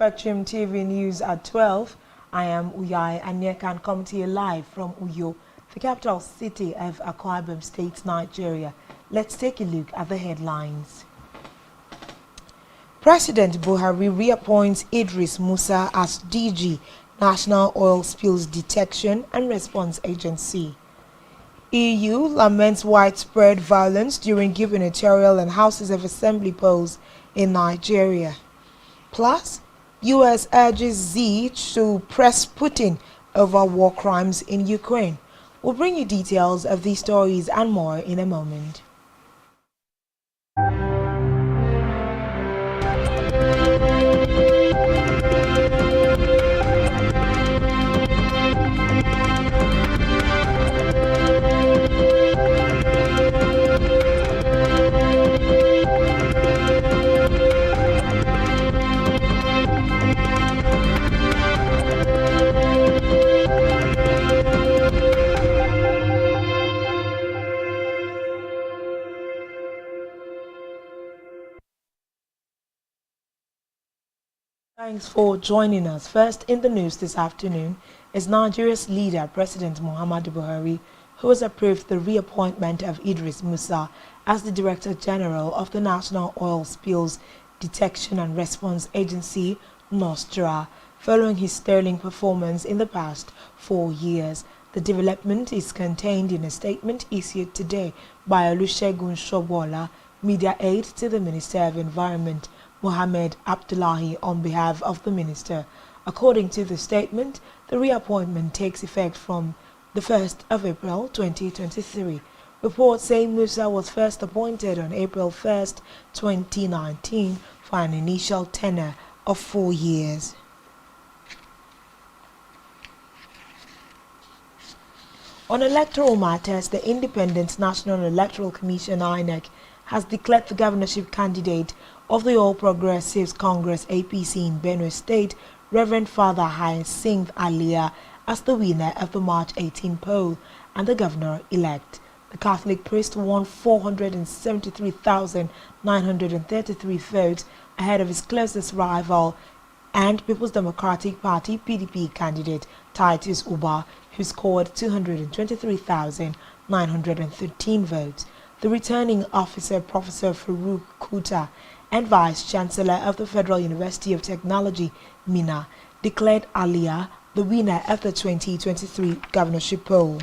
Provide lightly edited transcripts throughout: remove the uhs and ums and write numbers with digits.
Spectrum TV News at 12. I am Uyai and I can come to you live from Uyo, the capital city of Akwa Ibom State, Nigeria. Let's take a look at the headlines. President Buhari reappoints Idris Musa as DG, National Oil Spills Detection and Response Agency. EU laments widespread violence during gubernatorial and Houses of Assembly polls in Nigeria. Plus, U.S. urges Xi to press Putin over war crimes in Ukraine. We'll bring you details of these stories and more in a moment. Thanks for joining us. First in the news this afternoon is Nigeria's leader, President Muhammadu Buhari, who has approved the reappointment of Idris Musa as the Director General of the National Oil Spills Detection and Response Agency, NOSTRA, following his sterling performance in the past 4 years. The development is contained in a statement issued today by Olusegun Sobwola, media aide to the Minister of Environment, Mohammed Abdullahi, on behalf of the minister. According to the statement, the reappointment takes effect from the 1st of April 2023. Reports say Musa was first appointed on April 1st, 2019 for an initial tenure of 4 years. On electoral matters, the Independent National Electoral Commission (INEC) has declared the governorship candidate of the All Progressives Congress APC in Benue State, Reverend Father Hyacinth Alia, as the winner of the March 18 poll and the governor-elect. The Catholic priest won 473,933 votes ahead of his closest rival and People's Democratic Party (PDP) candidate Titus Uba, who scored 223,913 votes. The returning officer, Professor Farouk Kuta, and Vice-Chancellor of the Federal University of Technology, Minna, declared Alia the winner of the 2023 governorship poll.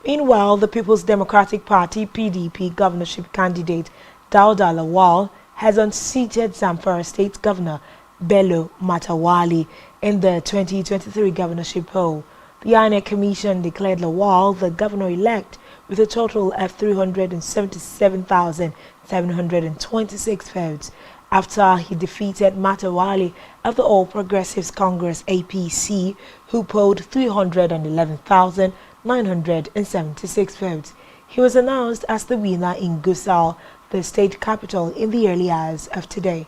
Meanwhile, the People's Democratic Party (PDP) governorship candidate Dauda Lawal has unseated Zamfara State Governor Bello Matawali in the 2023 governorship poll. The INEC Commission declared Lawal the governor-elect with a total of 377,726 votes after he defeated Matawali of the All Progressives Congress (APC), who polled 311,976 votes. He was announced as the winner in Gusau, the state capital, in the early hours of today.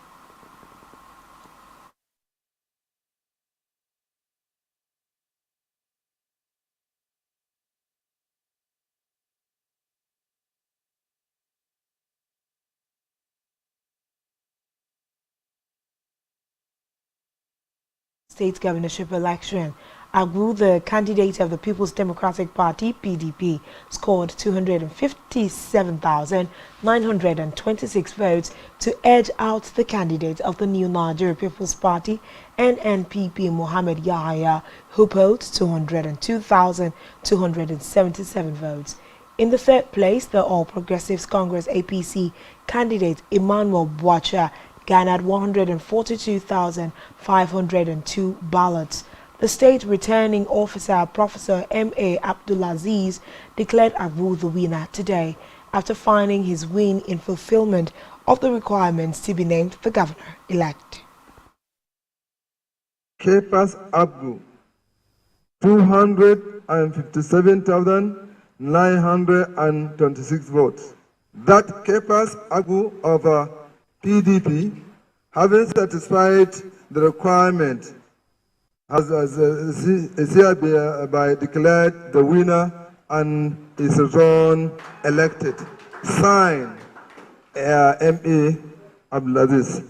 State governorship election. Agwu, the candidate of the People's Democratic Party (PDP), scored 257,926 votes to edge out the candidate of the New Nigeria People's Party (NNPP), Mohammed Yahaya, who polled 202,277 votes. In the third place, the All Progressives Congress (APC) candidate Emmanuel Bwacha garnered 142,502 ballots. The state returning officer, Professor M.A. Abdulaziz, declared Agwu the winner today after finding his win in fulfillment of the requirements to be named the governor-elect. Kepas Agwu, 257,926 votes. That Kepas Agwu of PDP Having satisfied the requirement, has hereby declared the winner and is drawn elected. Signed, M.A. Abdulaziz.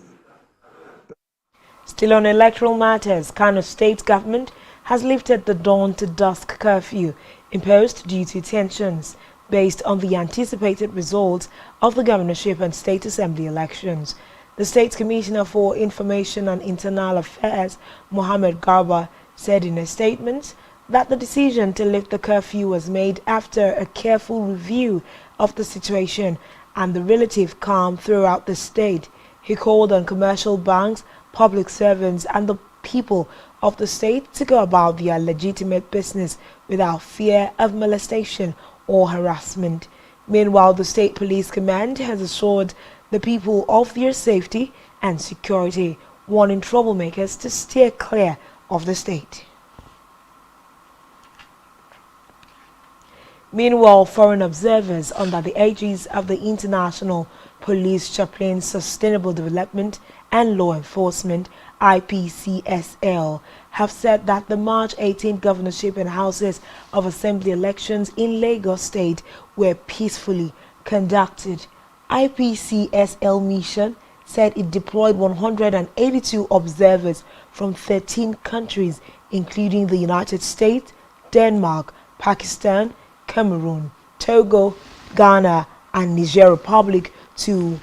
Still on electoral matters, Kano State government has lifted the dawn to dusk curfew imposed due to tensions based on the anticipated results of the governorship and state assembly elections. The State Commissioner for Information and Internal Affairs, Mohammed Garba, said in a statement that the decision to lift the curfew was made after a careful review of the situation and the relative calm throughout the state. He called on commercial banks, public servants and the people of the state to go about their legitimate business without fear of molestation or harassment. Meanwhile, the State Police Command has assured the people of their safety and security, warning troublemakers to steer clear of the state. Meanwhile, foreign observers under the aegis of the International Police Chaplain Sustainable Development and Law Enforcement IPCSL have said that the March 18 governorship and Houses of Assembly elections in Lagos State were peacefully conducted. IPCSL mission said it deployed 182 observers from 13 countries, including the United States, Denmark, Pakistan, Cameroon, Togo, Ghana, and Niger Republic to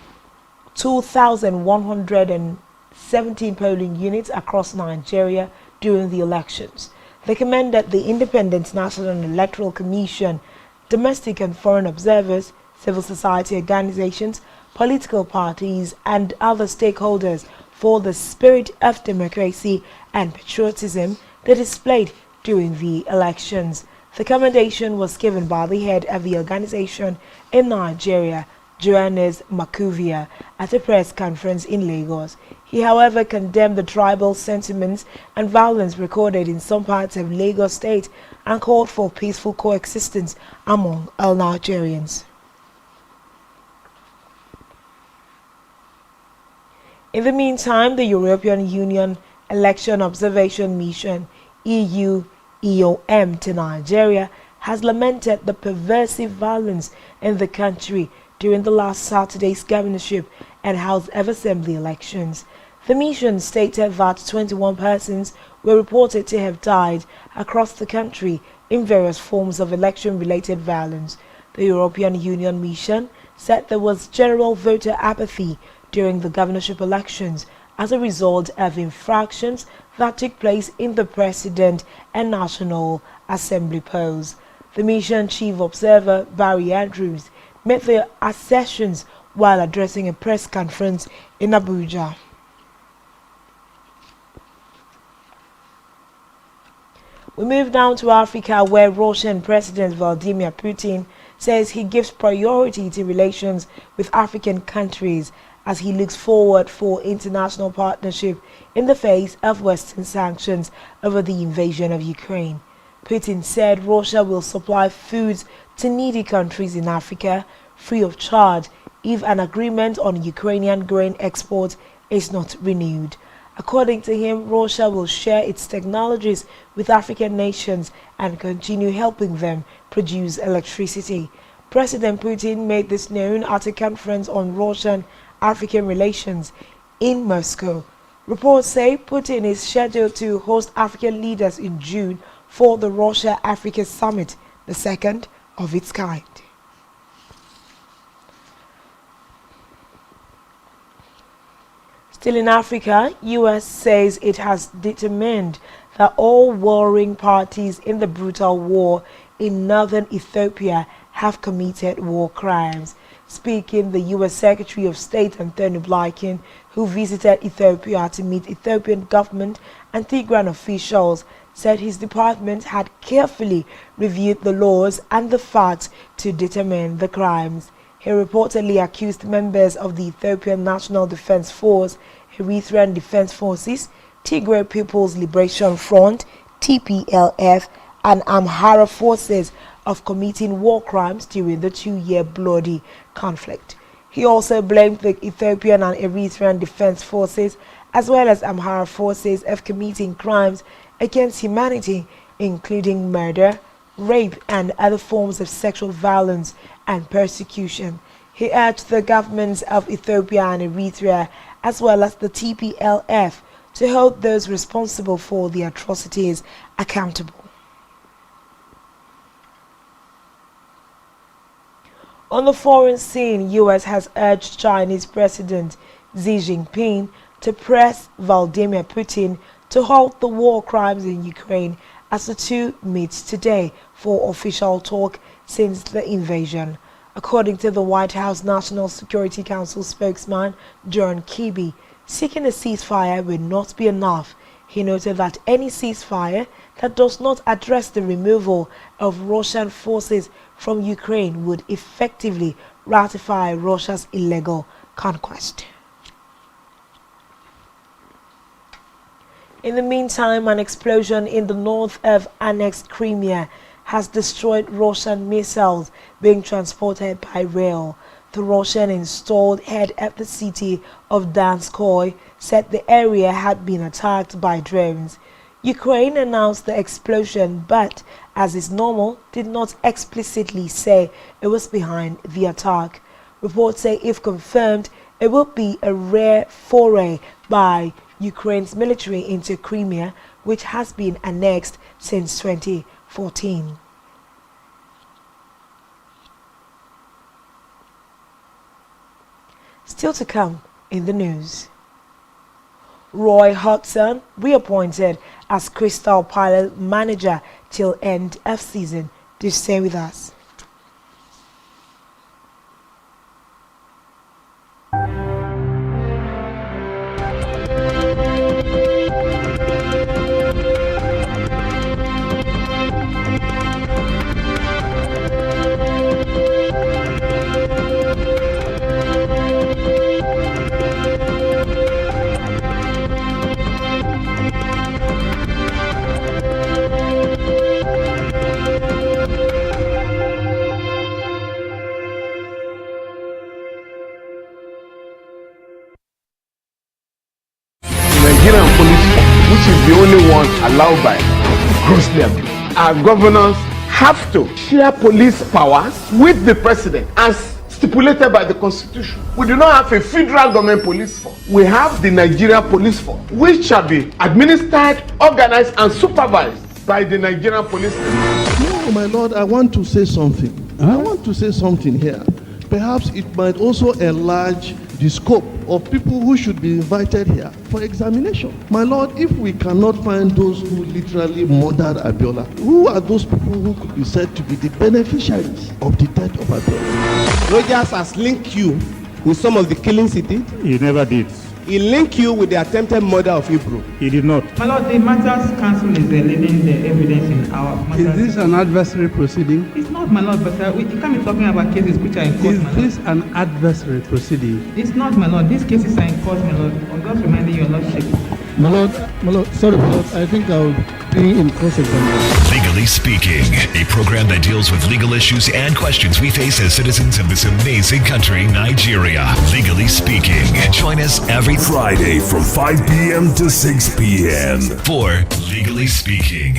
2,117 polling units across Nigeria during the elections. They commended the Independent National Electoral Commission, domestic and foreign observers, civil society organizations, political parties, and other stakeholders for the spirit of democracy and patriotism they displayed during the elections. The commendation was given by the head of the organization in Nigeria, Johannes Makuvia, at a press conference in Lagos. He, however, condemned the tribal sentiments and violence recorded in some parts of Lagos State and called for peaceful coexistence among all Nigerians. In the meantime, the European Union Election Observation Mission, EU-EOM, to Nigeria has lamented the pervasive violence in the country during the last Saturday's governorship and House of Assembly elections. The mission stated that 21 persons were reported to have died across the country in various forms of election-related violence. The European Union mission said there was general voter apathy during the governorship elections as a result of infractions that took place in the President and National Assembly polls. The mission chief observer, Barry Andrews, made the assertions while addressing a press conference in Abuja. We move down to Africa, where Russian President Vladimir Putin says he gives priority to relations with African countries as he looks forward for international partnership in the face of Western sanctions over the invasion of Ukraine. Putin said Russia will supply foods to needy countries in Africa free of charge if an agreement on Ukrainian grain exports is not renewed. According to him, Russia will share its technologies with African nations and continue helping them produce electricity. President Putin made this known at a conference on Russian-African relations in Moscow. Reports say Putin is scheduled to host African leaders in June for the Russia-Africa Summit, the second of its kind. Still in Africa, U.S. says it has determined that all warring parties in the brutal war in northern Ethiopia have committed war crimes. Speaking, the U.S. Secretary of State Anthony Blinken, who visited Ethiopia to meet Ethiopian government and Tigray officials, said his department had carefully reviewed the laws and the facts to determine the crimes. He reportedly accused members of the Ethiopian National Defense Force, Eritrean Defense Forces, Tigray People's Liberation Front, TPLF, and Amhara forces of committing war crimes during the two-year bloody conflict. He also blamed the Ethiopian and Eritrean Defense Forces as well as Amhara forces of committing crimes against humanity, including murder, rape and other forms of sexual violence and persecution. He urged the governments of Ethiopia and Eritrea as well as the TPLF to hold those responsible for the atrocities accountable. On the foreign scene, U.S. has urged Chinese President Xi Jinping to press Vladimir Putin to halt the war crimes in Ukraine as the two meet today for official talk since the invasion. According to the White House National Security Council spokesman John Kirby, seeking a ceasefire will not be enough. He noted that any ceasefire that does not address the removal of Russian forces from Ukraine would effectively ratify Russia's illegal conquest. In the meantime, an explosion in the north of annexed Crimea has destroyed Russian missiles being transported by rail. The Russian installed head at the city of Donskoy said the area had been attacked by drones. Ukraine announced the explosion, but, as is normal, did not explicitly say it was behind the attack. Reports say if confirmed, it will be a rare foray by Ukraine's military into Crimea, which has been annexed since 2014. Still to come in the news. Roy Hodgson reappointed as Crystal Palace manager till end of season. Do stay with us. Nigerian police, which is the only one allowed by grossly abused. Our governors have to share police powers with the president as stipulated by the constitution. We do not have a federal government police force. We have the Nigerian police force, which shall be administered, organized and supervised by the Nigerian police force. No, my lord, I want to say something. I want to say something here. Perhaps it might also enlarge the scope of people who should be invited here for examination. My lord, if we cannot find those who literally murdered Abiola, who are those people who could be said to be the beneficiaries of the death of Abiola? Rogers has linked you with some of the killings he did. He never did. He linked you with the attempted murder of Hebrew. He did not. My lord, the Matters Council is leading the evidence in our matters. Is this an adversary proceeding? It's not, my lord, but you can't be talking about cases which are in court, Is my this lord. an adversary proceeding? It's not, my lord. These cases are in court, my lord. I'm just reminding your lordship. My lord, sorry, my lord, I think I'll be in cross-examination. Legally Speaking, a program that deals with legal issues and questions we face as citizens of this amazing country, Nigeria. Legally Speaking. Join us every Friday from 5 p.m. to 6 p.m. for Legally Speaking.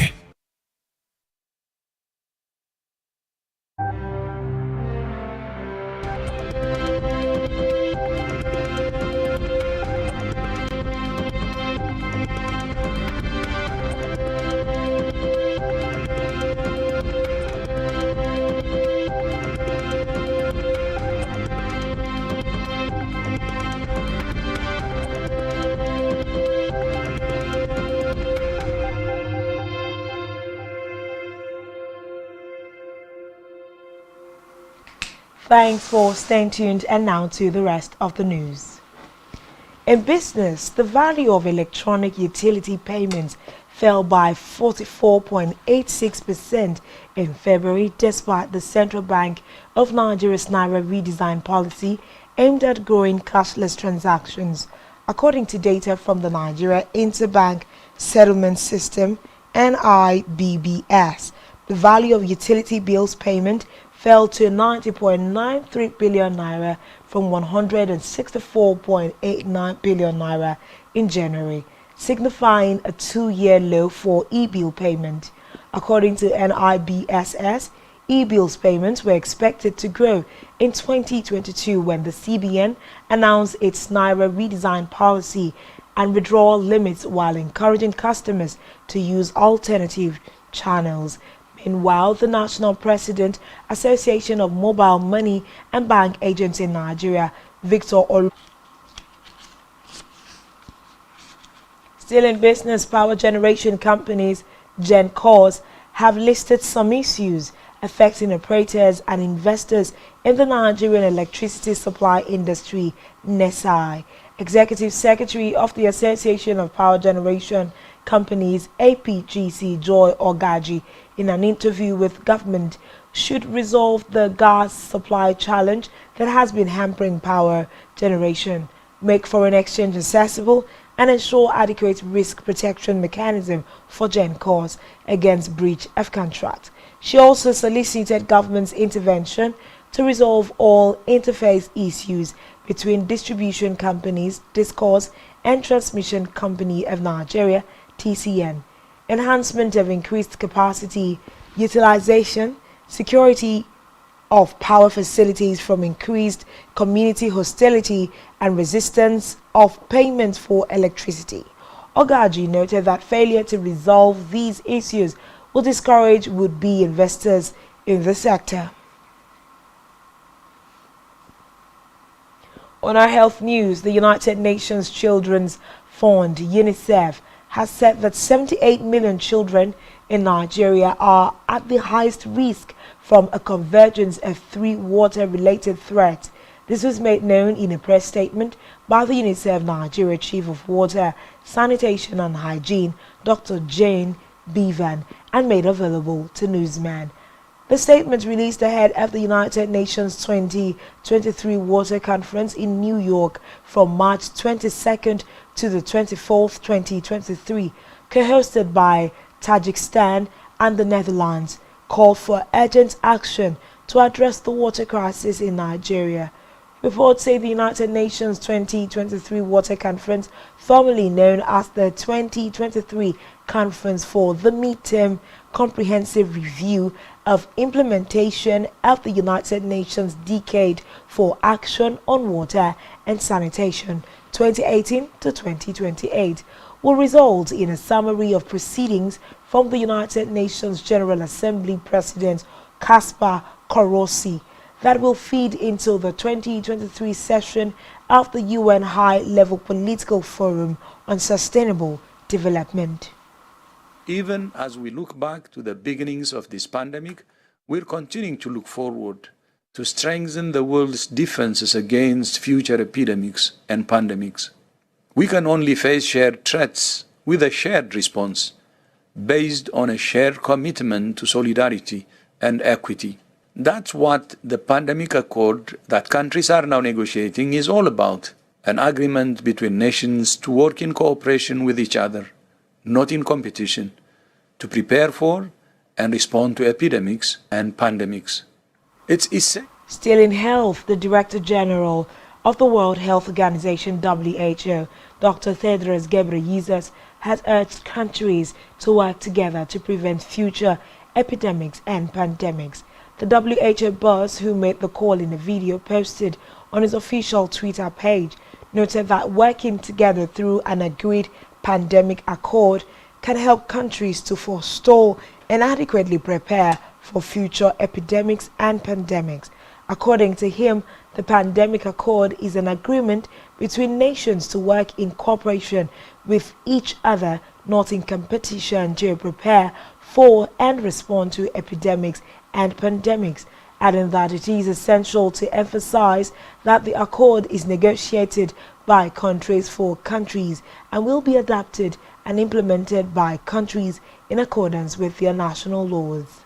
Thanks for staying tuned, and now to the rest of the news. In business, the value of electronic utility payments fell by 44.86% in February despite the Central Bank of Nigeria's Naira redesign policy aimed at growing cashless transactions. According to data from the Nigeria Interbank Settlement System, NIBBS, the value of utility bills payment fell to 90.93 billion naira from 164.89 billion naira in January, signifying a two-year low for e-bill payment. According to NIBSS, e-bills payments were expected to grow in 2022 when the CBN announced its Naira redesign policy and withdrawal limits while encouraging customers to use alternative channels. Meanwhile, the National President Association of Mobile Money and Bank Agents in Nigeria, Victor Still in business, power generation companies GenCos have listed some issues affecting operators and investors in the Nigerian electricity supply industry, NESI. Executive Secretary of the Association of Power Generation Companies, APGC, Joy Ogaji, in an interview with government, should resolve the gas supply challenge that has been hampering power generation, make foreign exchange accessible, and ensure adequate risk protection mechanism for GenCos against breach of contract. She also solicited government's intervention to resolve all interface issues between distribution companies, DISCOS, and Transmission Company of Nigeria, TCN, enhancement of increased capacity, utilization, security of power facilities from increased community hostility and resistance of payments for electricity. Ogaji noted that failure to resolve these issues will discourage would-be investors in the sector. On our health news, the United Nations Children's Fund, UNICEF, has said that 78 million children in Nigeria are at the highest risk from a convergence of three water-related threats. This was made known in a press statement by the UNICEF Nigeria Chief of Water, Sanitation and Hygiene, Dr. Jane Bevan, and made available to newsmen. The statement released ahead of the United Nations 2023 Water Conference in New York from March 22nd to the 24th, 2023, co-hosted by Tajikistan and the Netherlands, called for urgent action to address the water crisis in Nigeria. Reports say the United Nations 2023 Water Conference, formerly known as the 2023 Conference for the Midterm Comprehensive Review of Implementation of the United Nations Decade for Action on Water and Sanitation 2018 to 2028, will result in a summary of proceedings from the United Nations General Assembly President Caspar Korosi that will feed into the 2023 session of the UN High-Level Political Forum on Sustainable Development. Even as we look back to the beginnings of this pandemic, we're continuing to look forward to strengthen the world's defenses against future epidemics and pandemics. We can only face shared threats with a shared response, based on a shared commitment to solidarity and equity. That's what the pandemic accord that countries are now negotiating is all about, an agreement between nations to work in cooperation with each other, not in competition, to prepare for and respond to epidemics and pandemics. It's essential. Still in health, the Director General of the World Health Organization, WHO, Dr. Tedros Ghebreyesus, has urged countries to work together to prevent future epidemics and pandemics. The WHO boss, who made the call in a video posted on his official Twitter page, noted that working together through an agreed pandemic accord can help countries to forestall and adequately prepare for future epidemics and pandemics. According to him, the pandemic accord is an agreement between nations to work in cooperation with each other, not in competition, to prepare for and respond to epidemics and pandemics, adding that it is essential to emphasize that the accord is negotiated by countries for countries and will be adapted and implemented by countries in accordance with their national laws.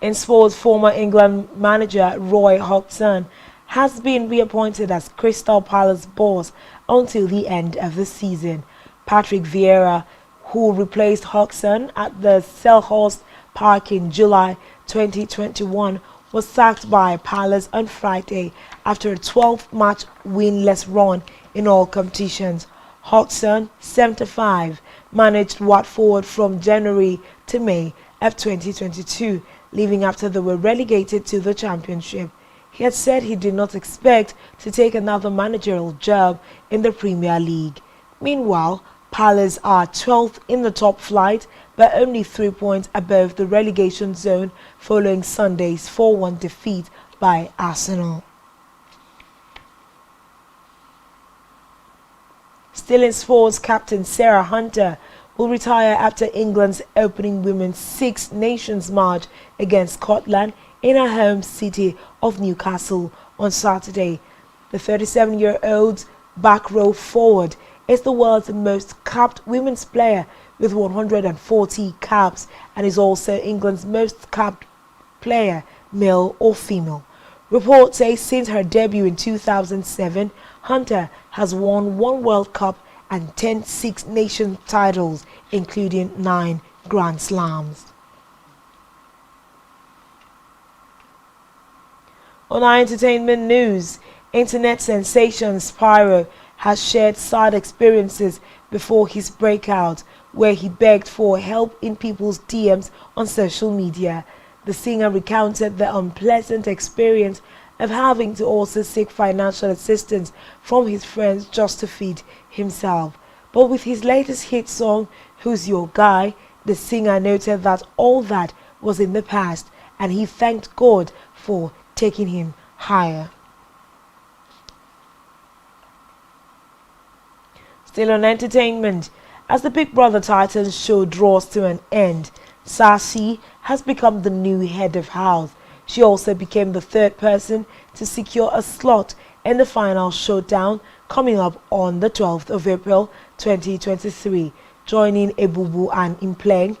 In sports, former England manager Roy Hodgson has been reappointed as Crystal Palace boss until the end of the season. Patrick Vieira, who replaced Hodgson at the Selhurst Park in July 2021, was sacked by Palace on Friday after a 12-match winless run in all competitions. Hodgson, 75, managed Watford from January to May of 2022, leaving after they were relegated to the Championship. He had said he did not expect to take another managerial job in the Premier League. Meanwhile, Palace are 12th in the top flight, but only 3 points above the relegation zone following Sunday's 4-1 defeat by Arsenal. Still in sports, captain Sarah Hunter will retire after England's opening women's Six Nations march against Scotland in her home city of Newcastle on Saturday. The 37-year-old back row forward is the world's most capped women's player with 140 caps and is also England's most capped player, male or female. Reports say since her debut in 2007, Hunter has won 1 World Cup and 10 Six Nations titles, including 9 Grand Slams. On our entertainment news, internet sensation Spyro has shared sad experiences before his breakout, where he begged for help in people's DMs on social media. The singer recounted the unpleasant experience of having to also seek financial assistance from his friends just to feed himself. But with his latest hit song, Who's Your Guy, the singer noted that all that was in the past and he thanked God for taking him higher. Still on entertainment, as the Big Brother Titans show draws to an end, Sassy has become the new head of house. She also became the 3rd person to secure a slot in the final showdown coming up on the 12th of April 2023, joining Ebubu and Impleng.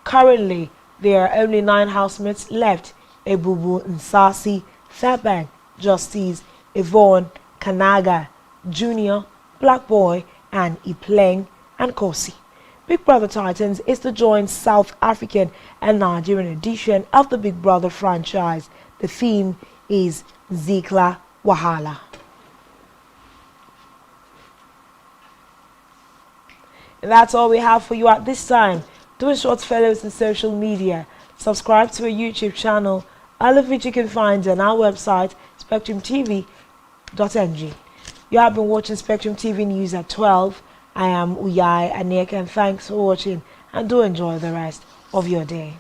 Currently, there are only 9 housemates left: Ebubu, Nsasi, Thabang, Justice, Yvonne, Kanaga, Junior, Black Boy, and Impleng and Kosi. Big Brother Titans is the joint South African and Nigerian edition of the Big Brother franchise. The theme is Zikla Wahala. And that's all we have for you at this time. Do short follows on social media. Subscribe to our YouTube channel, all of which you can find on our website, spectrumtv.ng. You have been watching Spectrum TV News at 12. I am Uyai Aneka, and thanks for watching, and do enjoy the rest of your day.